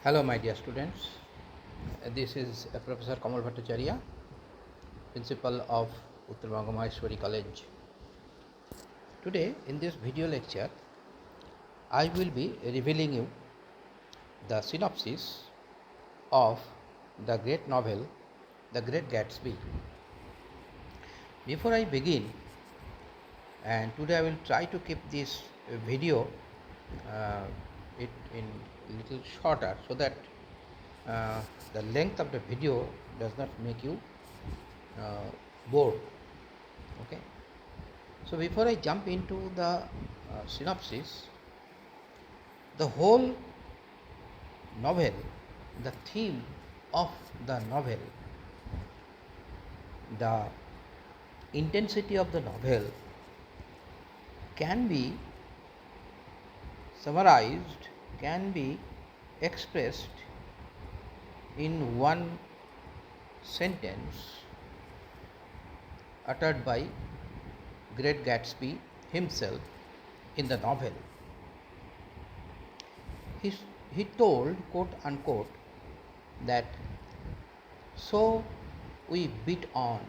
Hello, my dear students. This is Professor Kamal Bhattacharya, Principal of Uttar Banga Maheshwari College. Today, in this video lecture, I will be revealing you the synopsis of the great novel, The Great Gatsby. Before I begin, and today I will try to keep this video it in little shorter so that the length of the video does not make you bored. Okay, so before I jump into the synopsis, the whole novel, the theme of the novel, the intensity of the novel can be summarized, can be expressed in one sentence uttered by great Gatsby himself in the novel. He told, quote unquote, that so we beat on,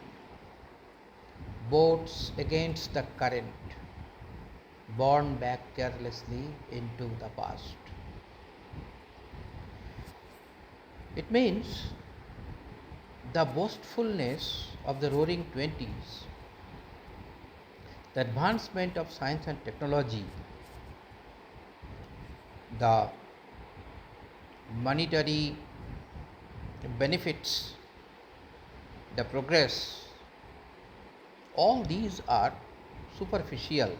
boats against the current, borne back carelessly into the past. It means the boastfulness of the roaring 20s, the advancement of science and technology, the monetary benefits, the progress, all these are superficial.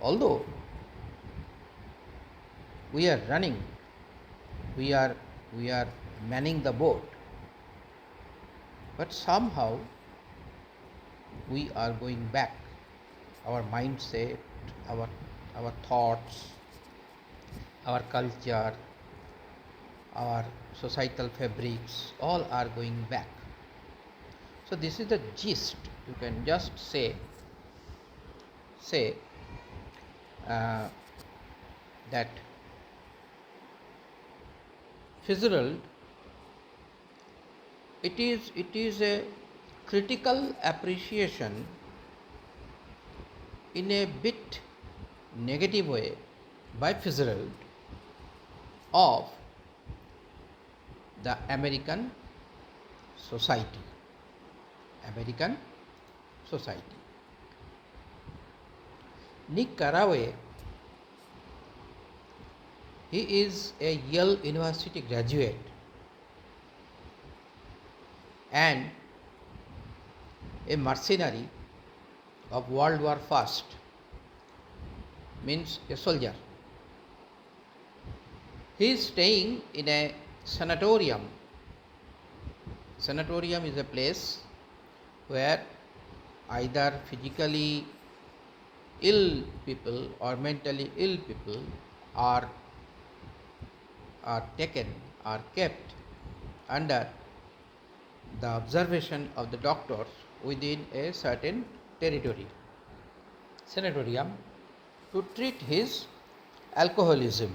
Although we are running, we are manning the boat, but somehow we are going back. Our mindset, our thoughts, our culture, our societal fabrics, all are going back. So this is the gist. You can just say that Fitzgerald, it is a critical appreciation in a bit negative way by Fitzgerald of the American society. Nick Carraway, he is a Yale University graduate and a mercenary of World War I, means a soldier. He is staying in a sanatorium. Sanatorium is a place where either physically ill people or mentally ill people are kept under the observation of the doctors within a certain territory, sanatorium, to treat his alcoholism.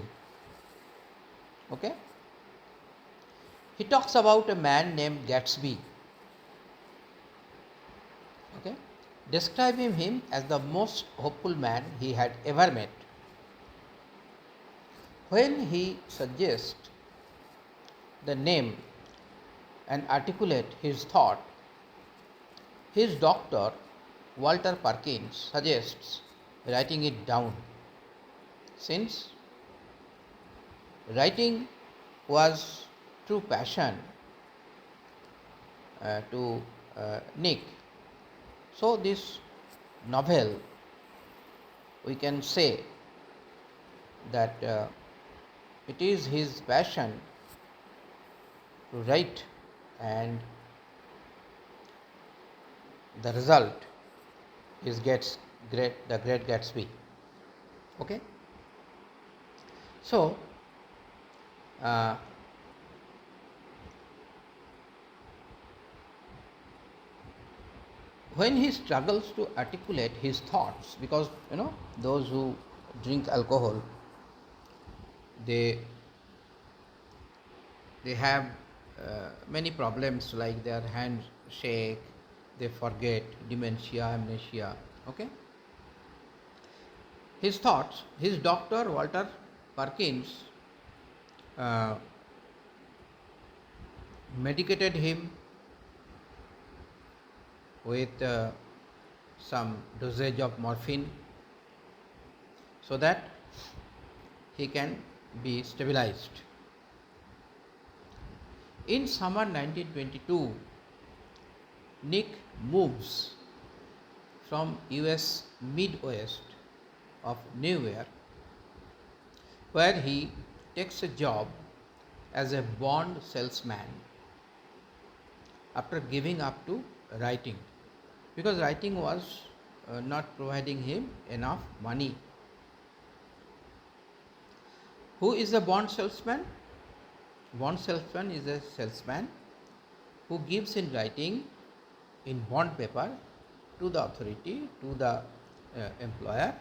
Okay, he talks about a man named Gatsby. Okay, describing him as the most hopeful man he had ever met. When he suggests the name and articulate his thought, his doctor, Walter Perkins, suggests writing it down, since writing was true passion to Nick. So this novel, we can say that it is his passion to write, and the result is the Great Gatsby. Okay, so when he struggles to articulate his thoughts, because those who drink alcohol, they they have many problems like their hands shake, they forget, dementia, amnesia. Okay, his thoughts. His doctor Walter Perkins uh, medicated him with some dosage of morphine so that he can be stabilized. In summer 1922, Nick moves from US Midwest of New York, where he takes a job as a bond salesman after giving up to writing, because writing was not providing him enough money. Who is a bond salesman? Bond salesman is a salesman who gives in writing in bond paper to the authority, to the employer,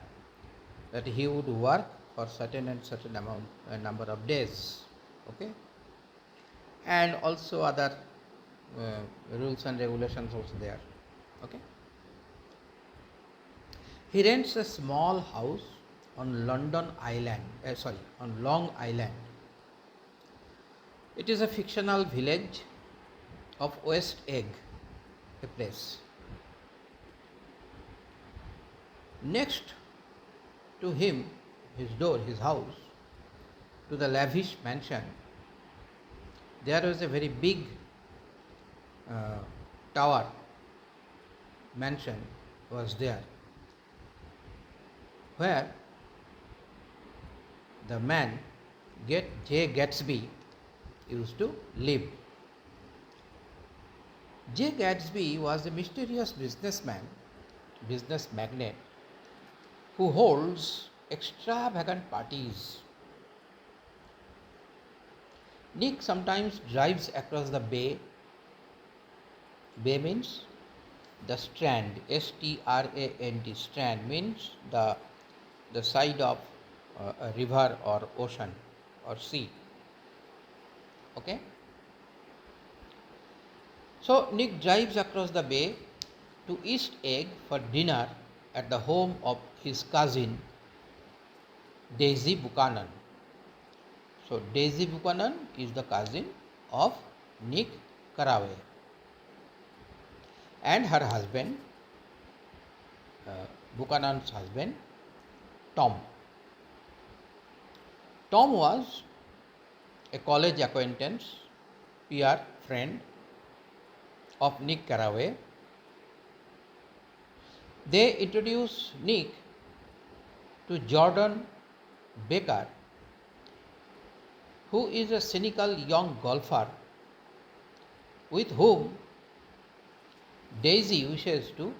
that he would work for certain and certain amount number of days. Okay, and also other rules and regulations also there. Okay, he rents a small house on on Long Island. It is a fictional village of West Egg, a place. Next to him, his door, his house, to the lavish mansion, there was a very big uh, tower mansion was there, where the man J. Gatsby used to live. J. Gatsby was a mysterious business magnate, who holds extravagant parties. Nick sometimes drives across the bay. Bay means the strand, Strand. Strand means the side of a river or ocean or sea. Okay. So Nick drives across the bay to East Egg for dinner at the home of his cousin Daisy Buchanan. So Daisy Buchanan is the cousin of Nick Carraway, and her husband, Buchanan's husband, Tom. Tom was a college acquaintance, peer friend of Nick Carraway. They introduced Nick to Jordan Baker, who is a cynical young golfer with whom Daisy wishes to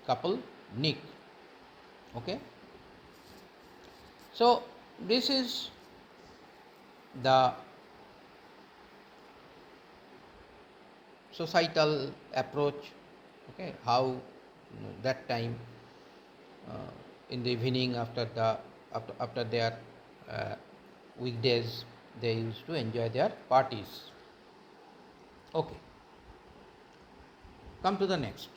couple Nick. Okay. So this is the societal approach. Okay, how that time in the evening after their uh, weekdays they used to enjoy their parties. Okay, come to the next.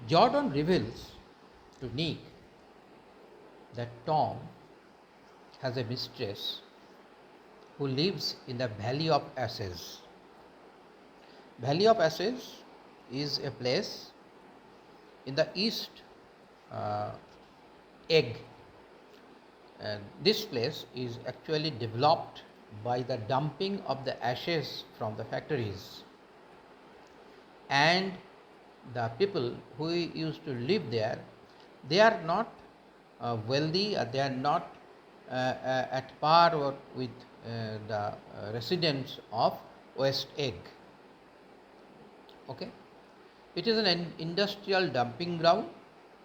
Jordan reveals to Nick that Tom has a mistress who lives in the Valley of Ashes. Valley of Ashes is a place in the East Egg, and this place is actually developed by the dumping of the ashes from the factories, and the people who used to live there, they are not wealthy, they are not at par with the residents of West Egg. Okay, it is an industrial dumping ground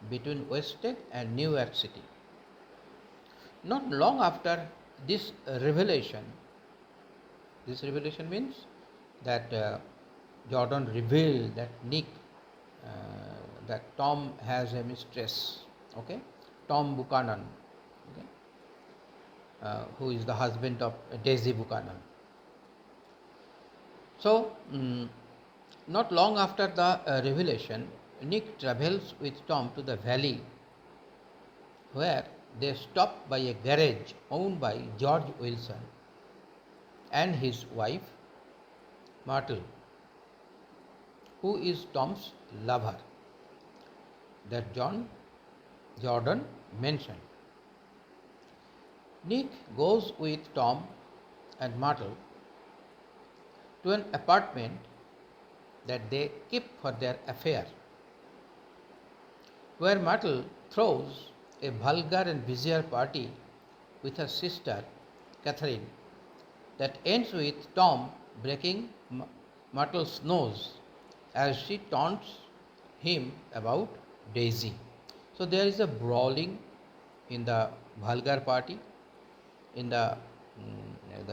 between West Egg and New York City. Not long after this revelation means that Jordan revealed that Nick, that Tom has a mistress. Okay, Tom Buchanan. Okay, who is the husband of Daisy Buchanan. So, not long after the revelation, Nick travels with Tom to the valley where they stop by a garage owned by George Wilson and his wife, Myrtle, who is Tom's lover, that Jordan mentioned. Nick goes with Tom and Myrtle to an apartment that they keep for their affair, where Myrtle throws a vulgar and bizarre party with her sister, Catherine, that ends with Tom breaking Myrtle's nose as she taunts him about Daisy. So there is a brawling in the vulgar party, in the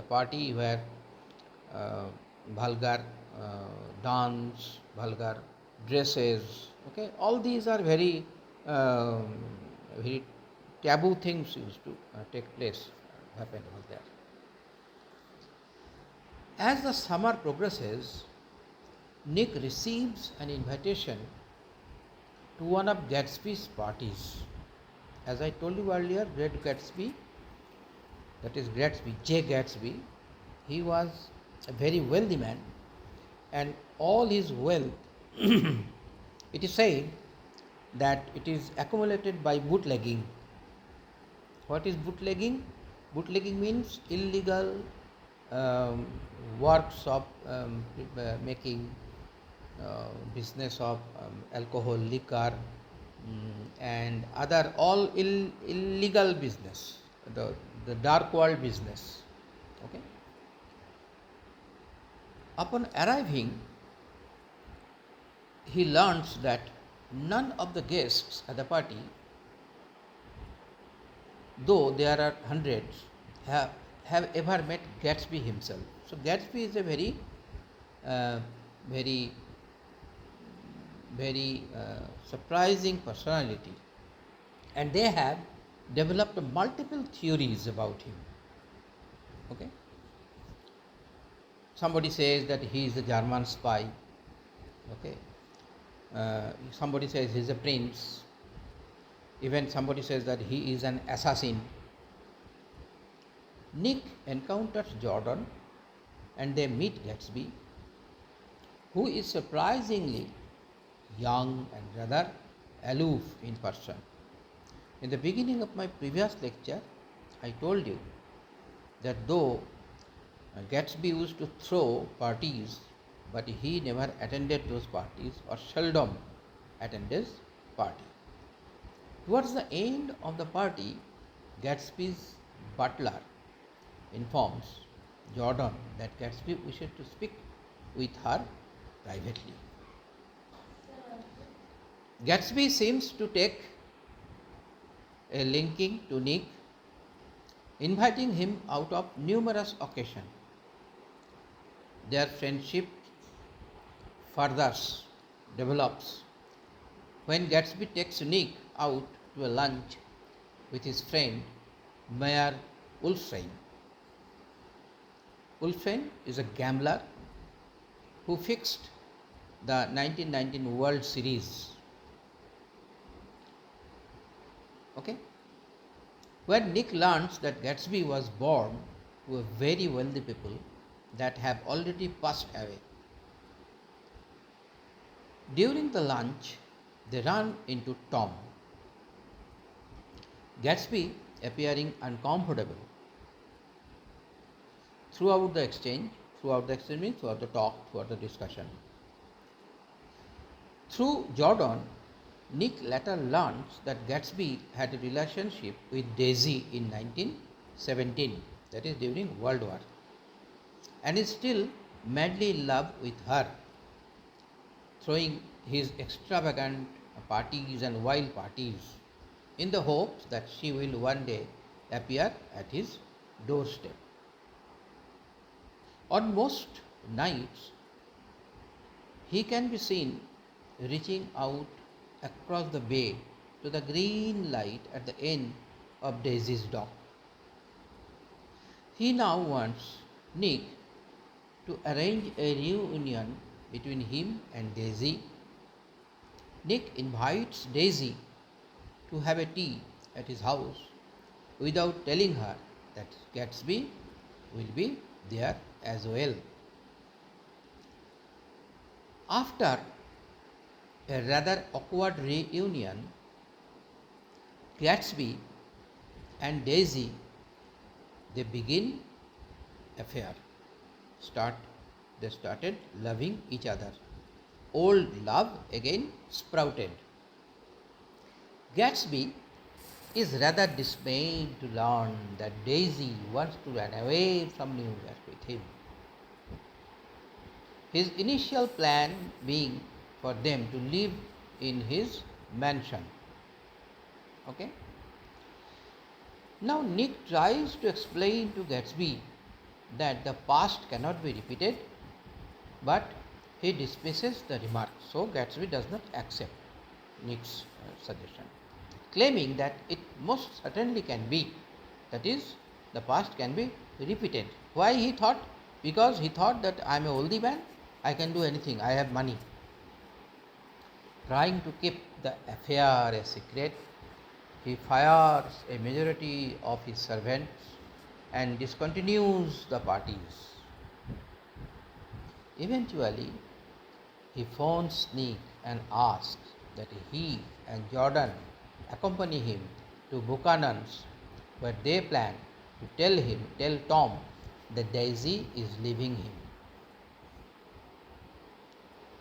party where uh, vulgar dance, vulgar dresses. Okay, all these are um, very taboo things used to take place, happen over there. As the summer progresses, Nick receives an invitation to one of Gatsby's parties. As I told you earlier, Great Gatsby, that is Gatsby, J. Gatsby, he was a very wealthy man, and all his wealth, it is said that it is accumulated by bootlegging. What is bootlegging? Bootlegging means illegal um, works of making business of alcohol, liquor, and other all illegal business, the dark world business. Okay. Upon arriving, he learns that none of the guests at the party, though there are hundreds, have ever met Gatsby himself. So Gatsby is a uh, very, very surprising personality, and they have developed multiple theories about him. Okay, somebody says that he is a German spy. Okay, somebody says he is a prince. Even somebody says that he is an assassin. Nick encounters Jordan and they meet Gatsby, who is surprisingly young and rather aloof in person. In the beginning of my previous lecture, I told you that though Gatsby used to throw parties, but he never attended those parties or seldom attended party. Towards the end of the party, Gatsby's butler informs Jordan that Gatsby wishes to speak with her privately. Gatsby seems to take a linking to Nick, inviting him out of numerous occasions. Their friendship further develops when Gatsby takes Nick out to a lunch with his friend Mayor Wolfstein. Wolfstein is a gambler who fixed the 1919 World Series. Okay? When Nick learns that Gatsby was born to a very wealthy people that have already passed away. During the lunch, they run into Tom. Gatsby appearing uncomfortable throughout the exchange means throughout the talk, throughout the discussion. Through Jordan, Nick later learns that Gatsby had a relationship with Daisy in 1917, that is during World War, and is still madly in love with her, throwing his extravagant parties and wild parties in the hopes that she will one day appear at his doorstep. On most nights, he can be seen reaching out across the bay to the green light at the end of Daisy's dock. He now wants Nick to arrange a reunion between him and Daisy. Nick invites Daisy to have a tea at his house without telling her that Gatsby will be there as well. After a rather awkward reunion, Gatsby and Daisy they begin affair. Start they started loving each other. Old love again sprouted. Gatsby is rather dismayed to learn that Daisy wants to run away from New York with him. His initial plan being for them to live in his mansion. Okay? Now Nick tries to explain to Gatsby that the past cannot be repeated, but he dismisses the remark. So Gatsby does not accept Nick's suggestion, claiming that it most certainly can be. That is, the past can be repeated. Why he thought? Because he thought that I am a oldie man, I can do anything, I have money. Trying to keep the affair a secret, he fires a majority of his servants and discontinues the parties. Eventually, he phones Nick and asks that he and Jordan accompany him to Buchanan's, where they plan to tell Tom that Daisy is leaving him.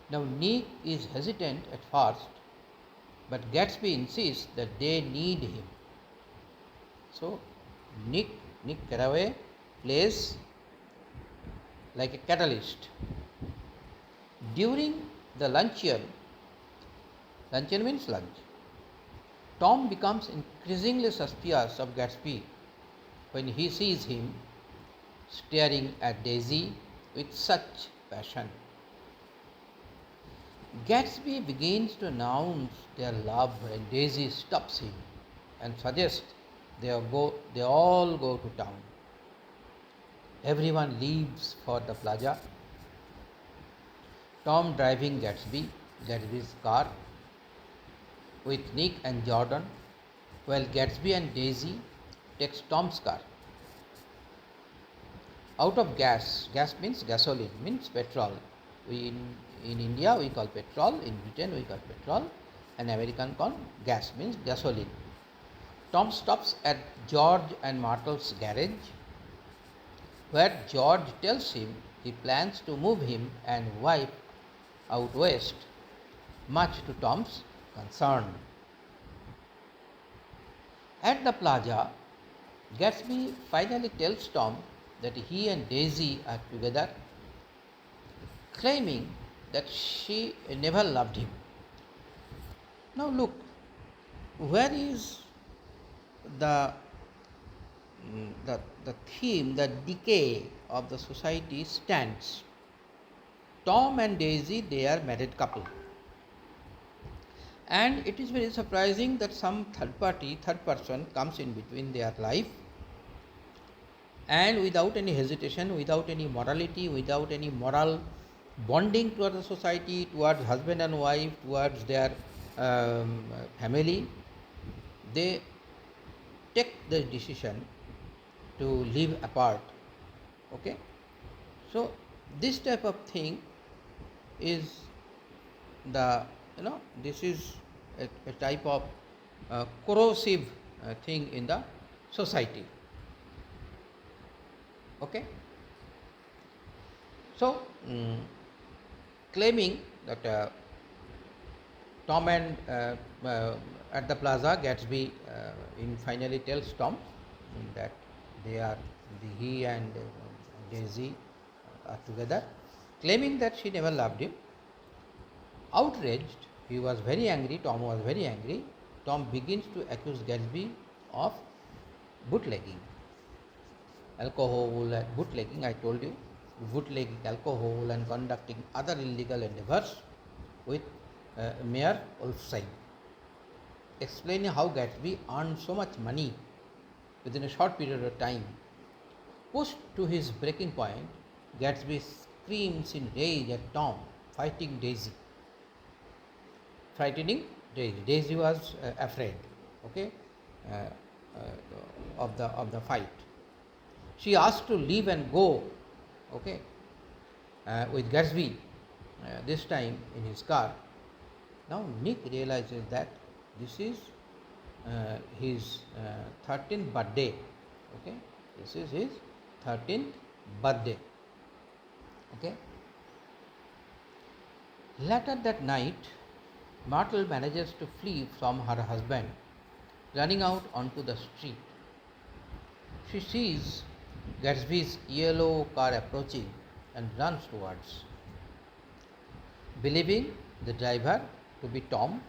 Now Nick is hesitant at first, but Gatsby insists that they need him. So Nick Carraway plays like a catalyst. During the luncheon means lunch, Tom becomes increasingly suspicious of Gatsby when he sees him staring at Daisy with such passion. Gatsby begins to announce their love and Daisy stops him and suggests they all go to town. Everyone leaves for the plaza. Tom driving Gatsby's car with Nick and Jordan, while Gatsby and Daisy takes Tom's car. Out of gas means gasoline, means petrol. In India we call petrol, in Britain we call petrol, and American call gas, means gasoline. Tom stops at George and Martel's garage, where George tells him he plans to move him and wife out west, much to Tom's concern. At the plaza, Gatsby finally tells Tom that he and Daisy are together, claiming that she never loved him. Now look, where is the theme, the decay of the society stands. Tom and Daisy, they are married couple. And it is very surprising that some third person comes in between their life, and without any hesitation, without any morality, without any moral bonding towards the society, towards husband and wife, towards their family, they take the decision to live apart. Okay, so this type of thing is this is a type of corrosive thing in the society. Okay, so claiming that Tom and at the plaza, Gatsby finally tells Tom that he and Daisy are together, claiming that she never loved him. Outraged, he was very angry. Tom was very angry. Tom begins to accuse Gatsby of bootlegging, alcohol, bootlegging. I told you, bootlegging alcohol and conducting other illegal endeavors with Mayor Wolfsheim, explaining how Gatsby earned so much money within a short period of time. Pushed to his breaking point, Gatsby screams in rage at Tom, fighting Daisy. Frightening Daisy. Daisy was afraid, okay, uh, of the fight. She asked to leave and go, okay, with Gatsby, this time in his car. Now Nick realizes that this is his 13th birthday. Okay, this is his 13th birthday. Okay. Later that night, Myrtle manages to flee from her husband, running out onto the street. She sees Gatsby's yellow car approaching and runs towards, believing the driver to be Tom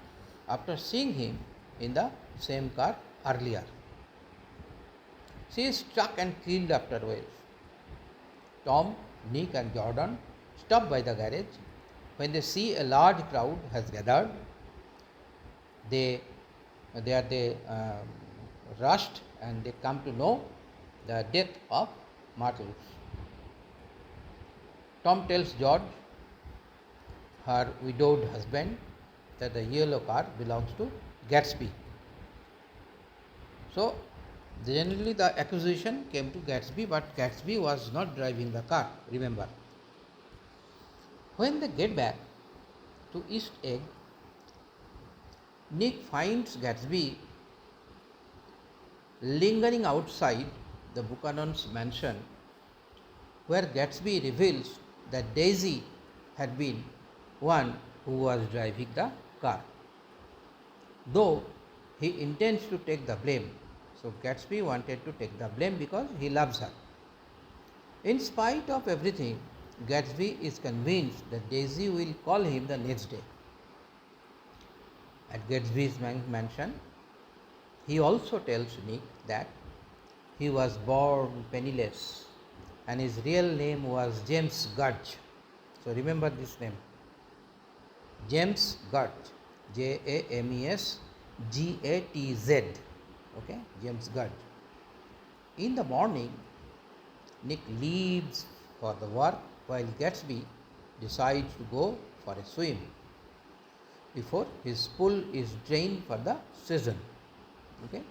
after seeing him in the same car earlier. She is struck and killed afterwards. Tom, Nick and Jordan stop by the garage. When they see a large crowd has gathered, they rushed and they come to know the death of Myrtle. Tom tells George, her widowed husband, that the yellow car belongs to Gatsby. So generally the accusation came to Gatsby, but Gatsby was not driving the car, remember. When they get back to East Egg, Nick finds Gatsby lingering outside the Buchanan's mansion, where Gatsby reveals that Daisy had been one who was driving the car, though he intends to take the blame. So Gatsby wanted to take the blame because he loves her. In spite of everything, Gatsby is convinced that Daisy will call him the next day. At Gatsby's mansion, he also tells Nick that he was born penniless and his real name was James Gudge. So remember this name, James Gudge, Jamesgatz. Okay, James Gudge. In the morning, Nick leaves for the work while Gatsby decides to go for a swim before his pool is drained for the season. Okay,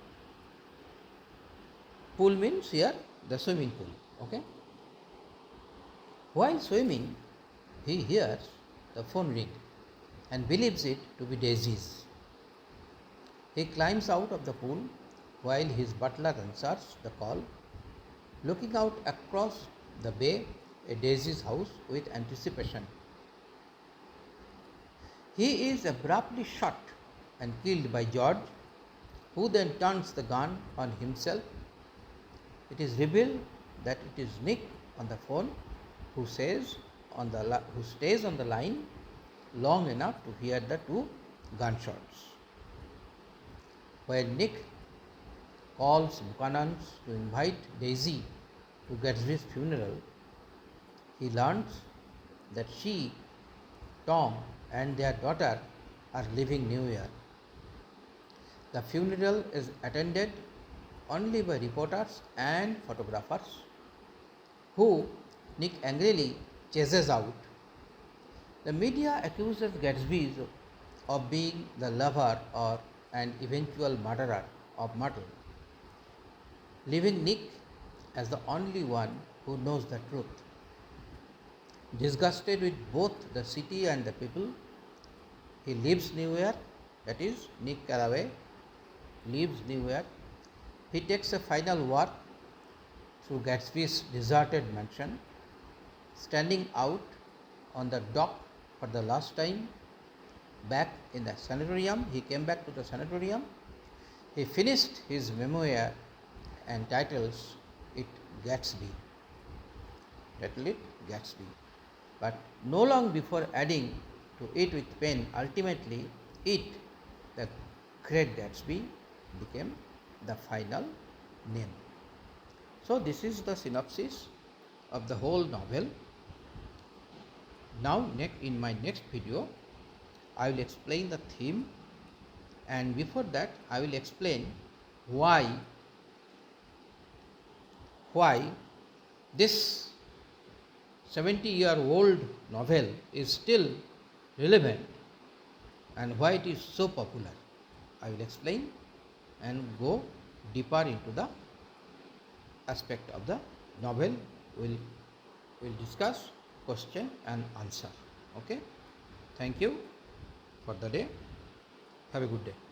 pool means here the swimming pool. Okay, while swimming, he hears the phone ring and believes it to be Daisy's. He climbs out of the pool while his butler answers the call, looking out across the bay at Daisy's house with anticipation. He is abruptly shot and killed by George, who then turns the gun on himself. It is revealed that it is Nick on the phone who stays on the line long enough to hear the two gunshots. When Nick calls Buchanan's to invite Daisy to Gatsby's funeral, he learns that she, Tom, and their daughter are leaving New York. The funeral is attended only by reporters and photographers, who Nick angrily chases out. The media accuses Gatsby of being the lover or an eventual murderer of Myrtle, leaving Nick as the only one who knows the truth. Disgusted with both the city and the people, he leaves New York, that is, Nick Carraway leaves New York. He takes a final walk through Gatsby's deserted mansion, standing out on the dock for the last time. Back in the sanatorium, he came back to the sanatorium. He finished his memoir and titles it Gatsby. But no long before adding to it with pen, ultimately it, the Great Gatsby, became the final name. So this is the synopsis of the whole novel. Now in my next video, I will explain the theme, and before that I will explain why this 70-year-old novel is still relevant and why it is so popular. I will explain and go deeper into the aspect of the novel. We'll discuss question and answer. Okay. Thank you for the day. Have a good day.